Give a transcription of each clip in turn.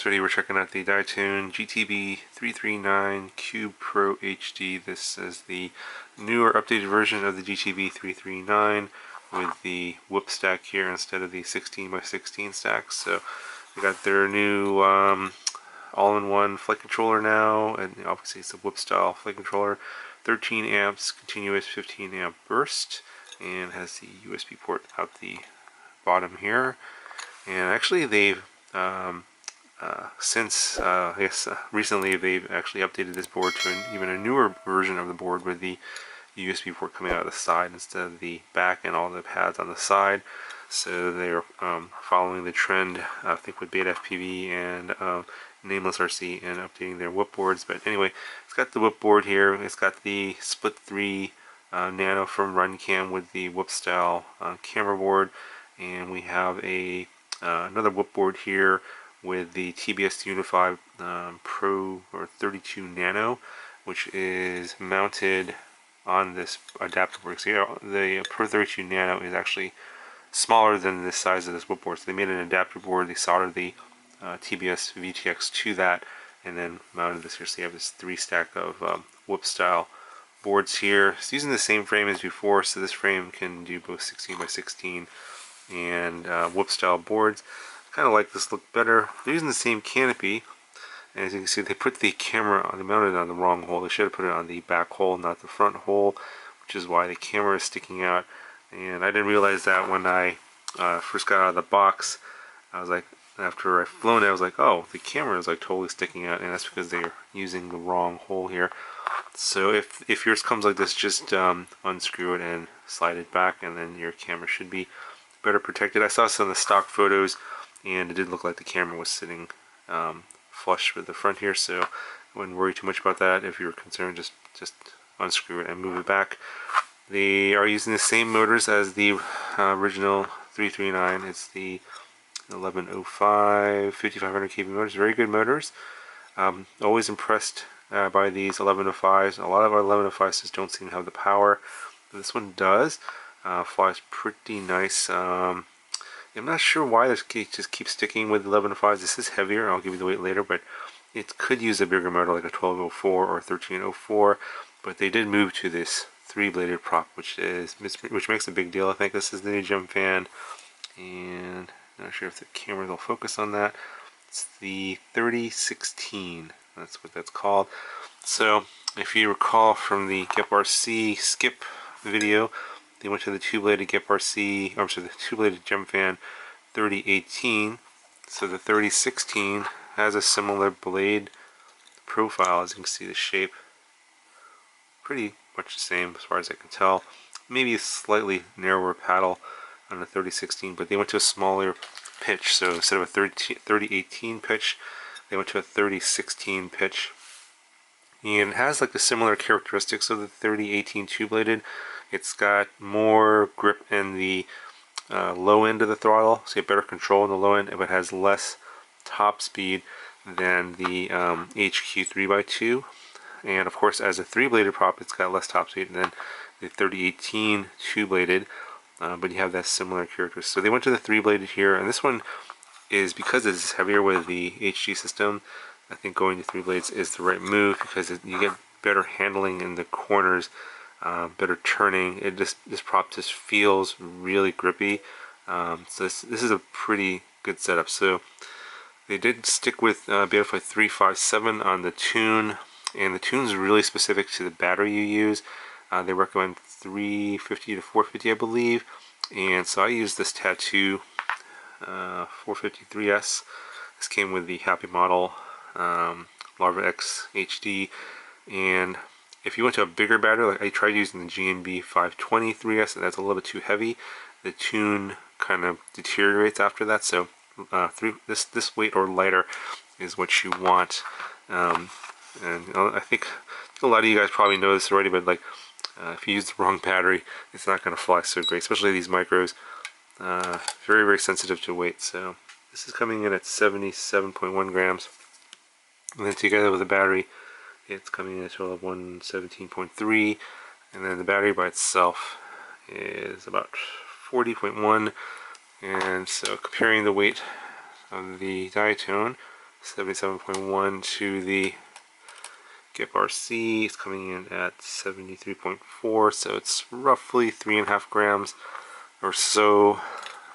this video we're checking out the Diatone GTB339 Cube Pro HD. This is the newer updated version of the GTB339 with the whoop stack here instead of the 16x16 stacks. So they got their new all-in-one flight controller now, and obviously it's a whoop style flight controller. 13 amps continuous 15 amp burst, and has the USB port out the bottom here. And actually they've recently they've actually updated this board to even a newer version of the board with the USB port coming out of the side instead of the back and all the pads on the side. So they're following the trend, I think, with Beta FPV and Nameless RC and updating their whip boards. But anyway, it's got the whip board here. It's got the Split 3 Nano from RunCam with the whip style camera board, and we have a another whip board here with the TBS Unify Pro or 32 Nano, which is mounted on this adapter board. So yeah, the Pro 32 Nano is actually smaller than the size of this whip board. So they made an adapter board, they soldered the TBS VTX to that, and then mounted this here. So you have this 3 stack of whip style boards here. It's using the same frame as before, so this frame can do both 16x16 and whoop style boards. Kind of like this look better. They're using the same canopy, and as you can see, they put the camera they mounted it on the wrong hole. They should have put it on the back hole, not the front hole, which is why the camera is sticking out. And I didn't realize that when I first got out of the box. I was like, after I flown it, I was like, oh, the camera is like totally sticking out, and that's because they're using the wrong hole here. So if yours comes like this, just unscrew it and slide it back, and then your camera should be better protected. I saw some of the stock photos, and it did look like the camera was sitting flush with the front here, so I wouldn't worry too much about that. If you're concerned, just unscrew it and move it back. They are using the same motors as the original 339. It's the 1105 5500 kV motors. Very good motors. Always impressed by these 1105s. A lot of our 1105s just don't seem to have the power. This one does. Flies pretty nice. I'm not sure why this just keeps sticking with 1105s. This is heavier. I'll give you the weight later, but it could use a bigger motor like a 1204 or 1304. But they did move to this 3-bladed prop, which makes a big deal. I think this is the new gem fan, and I'm not sure if the camera will focus on that. It's the 3016. That's what that's called. So if you recall from the GEP-RC skip video, they went to the 2-bladed GEP-RC, or sorry, the 2-bladed gem fan 3018. So the 3016 has a similar blade profile. As you can see, the shape pretty much the same as far as I can tell. Maybe a slightly narrower paddle on the 3016, but they went to a smaller pitch. So instead of a 3018 pitch, they went to a 3016 pitch. And it has like the similar characteristics of the 3018 2-bladed. It's got more grip in the low end of the throttle, so you have better control in the low end, but it has less top speed than the HQ 3x2. And of course, as a 3-bladed prop, it's got less top speed than the 3018 2-bladed, but you have that similar character. So they went to the 3-bladed here, and this one is, because it's heavier with the HG system, I think going to 3 blades is the right move, because you get better handling in the corners, better turning. This prop just feels really grippy. So this is a pretty good setup. So they did stick with Beautify 357 on the tune, and the tune is really specific to the battery you use. They recommend 350 to 450, I believe, and so I used this Tattoo 453S. This came with the Happy Model Larva X HD, and if you went to a bigger battery, like I tried using the GNB 520 3S, and that's a little bit too heavy. The tune kind of deteriorates after that, so this weight or lighter is what you want. And I think a lot of you guys probably know this already, but like if you use the wrong battery, it's not going to fly so great, especially these micros. Very, very sensitive to weight. So this is coming in at 77.1 grams, and then together with the battery, it's coming in at a total of 117.3, and then the battery by itself is about 40.1. And so comparing the weight of the Diatone 77.1 to the GIP RC. It's coming in at 73.4, so it's roughly 3.5 grams or so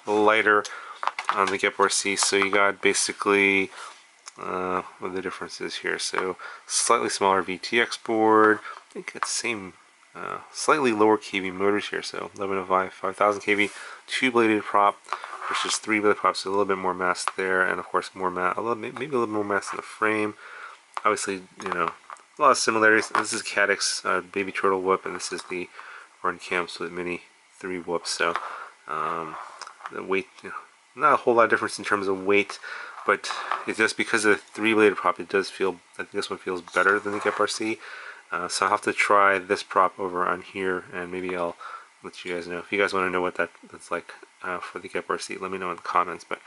lighter on the GIP RC. So you got basically what the difference is here. So slightly smaller VTX board. I think it's same, slightly lower kV motors here. So 1105, 5000 kV, two-bladed prop versus three-bladed prop. So a little bit more mass there, and of course more mass, maybe a little more mass in the frame. Obviously, you know, a lot of similarities. This is Cadix Baby Turtle Whoop, and this is the Runcam Split Mini 3 Whoop. So the weight, you know, not a whole lot of difference in terms of weight, but it's just because of the three-bladed prop, it does feel, I think this one feels better than the GIP RC. So I'll have to try this prop over on here, and maybe I'll let you guys know. If you guys want to know what that's like for the GIP RC, let me know in the comments. But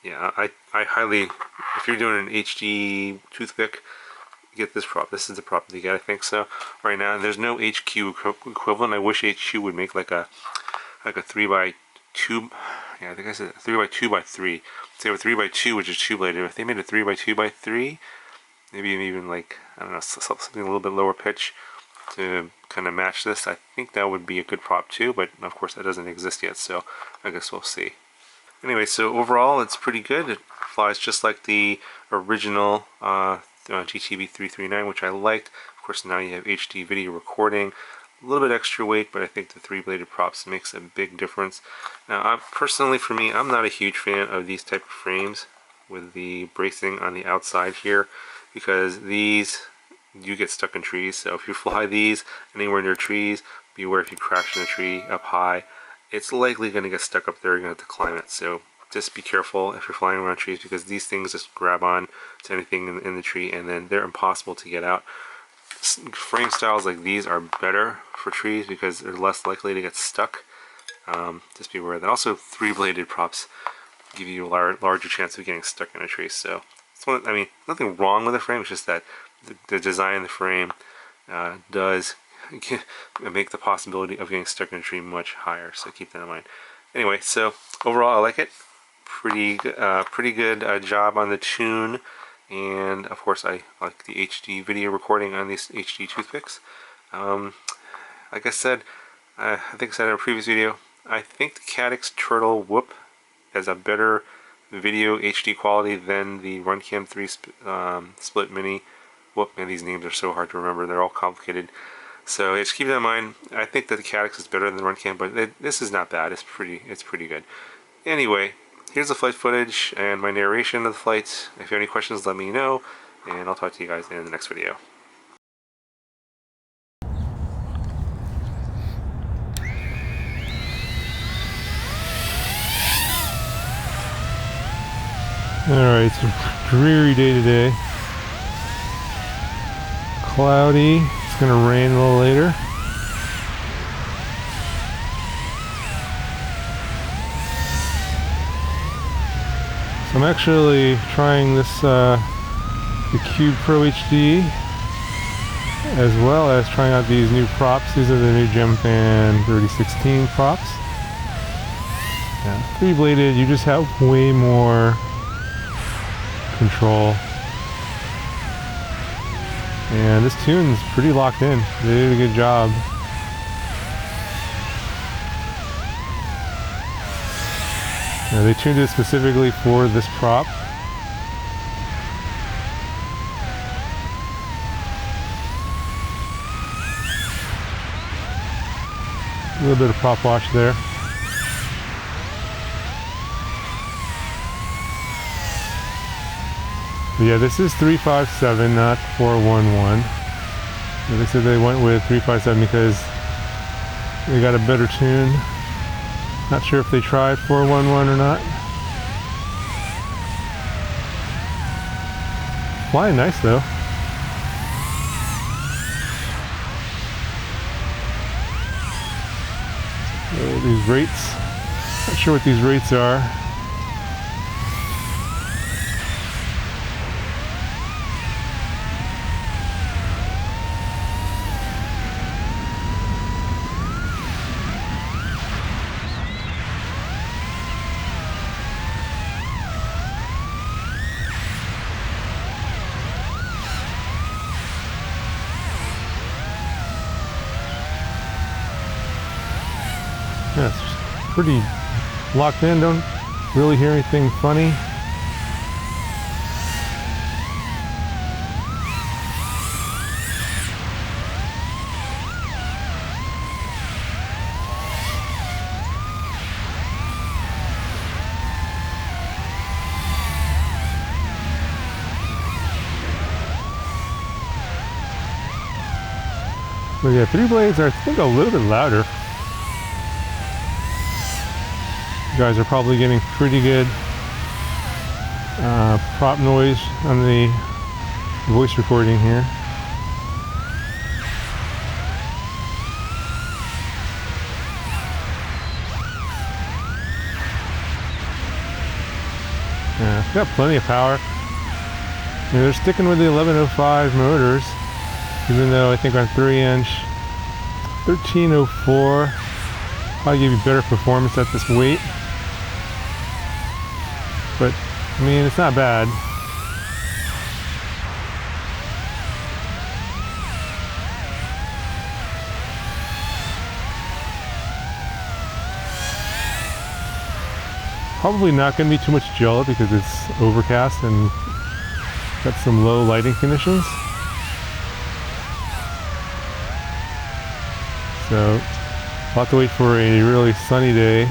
yeah, I highly, if you're doing an HD toothpick, get this prop. This is the prop to get, I think. So right now there's no HQ equivalent. I wish HQ would make like a 3x2. Yeah, I think I said 3x2x3. So they have a 3x2, which is two-bladed. If they made a 3x2x3, maybe even like, I don't know, something a little bit lower pitch to kind of match this, I think that would be a good prop too. But of course that doesn't exist yet, so I guess we'll see. Anyway, so overall it's pretty good. It flies just like the original GTB339, which I liked. Of course, now you have HD video recording. A little bit extra weight, but I think the three-bladed props makes a big difference. Now, personally, for me, I'm not a huge fan of these type of frames with the bracing on the outside here, because these, you get stuck in trees. So if you fly these anywhere near trees, beware if you crash in a tree up high, it's likely going to get stuck up there. You're going to have to climb it. So just be careful if you're flying around trees, because these things just grab on to anything in the tree, and then they're impossible to get out. Frame styles like these are better for trees because they're less likely to get stuck. Just be aware that also three-bladed props give you a larger chance of getting stuck in a tree. So it's I mean, nothing wrong with the frame. It's just that the design of the frame does make the possibility of getting stuck in a tree much higher. So keep that in mind. Anyway, so overall I like it. Pretty good job on the tune. And of course I like the HD video recording on these HD toothpicks. Like I said, I think I said in a previous video, I think the Cadix Turtle Whoop has a better video HD quality than the Runcam 3 Split Mini Whoop. Man, these names are so hard to remember, they're all complicated. So just keep that in mind. I think that the Cadix is better than the Runcam, but this is not bad. It's pretty good. Anyway, here's the flight footage and my narration of the flight. If you have any questions, let me know, and I'll talk to you guys in the next video. Alright, it's a dreary day today. Cloudy. It's going to rain a little later. I'm actually trying this the Cube Pro HD, as well as trying out these new props. These are the new GemFan 3016 props. Yeah, three-bladed, you just have way more control. And this tune's pretty locked in. They did a good job. Now, they tuned it specifically for this prop. A little bit of prop wash there. But yeah, this is 357, not 411. But they said they went with 357 because they got a better tune. Not sure if they tried 411 or not. Flying nice though. So these rates, not sure what these rates are. Yeah, it's pretty locked in. Don't really hear anything funny. But yeah, 3 blades are, I think, a little bit louder. You guys are probably getting pretty good prop noise on the voice recording here. Yeah, it's got plenty of power. And they're sticking with the 1105 motors, even though I think on 3-inch 1304 probably give you better performance at this weight. But I mean, it's not bad. Probably not going to be too much jello because it's overcast and got some low lighting conditions. So I'll have to wait for a really sunny day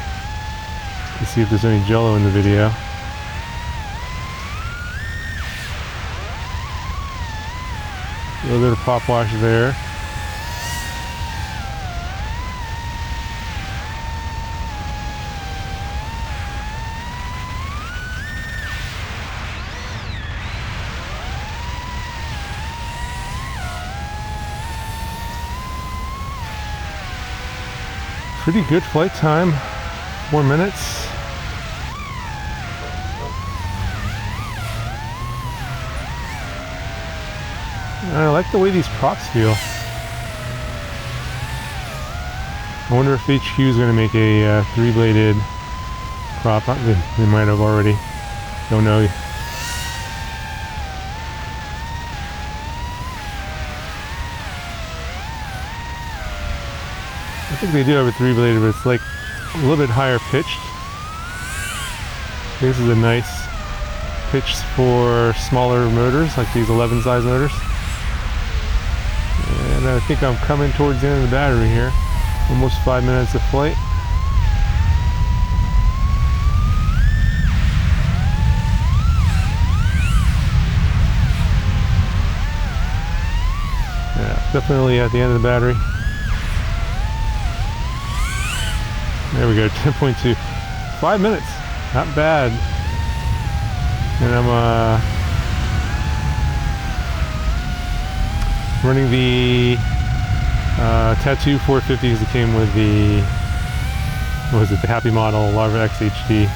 to see if there's any jello in the video. A little bit of pop wash there. Pretty good flight time, 4 minutes. And I like the way these props feel. I wonder if HQ is going to make a 3-bladed prop. They might have already. Don't know. I think they do have a 3-bladed, but it's like a little bit higher pitched. This is a nice pitch for smaller motors, like these 11 size motors. And I think I'm coming towards the end of the battery here. Almost 5 minutes of flight. Yeah, definitely at the end of the battery. There we go, 10.2. 5 minutes, not bad. And I'm running the Tattoo 450s that came with the, what was it, the Happy Model Larva X HD.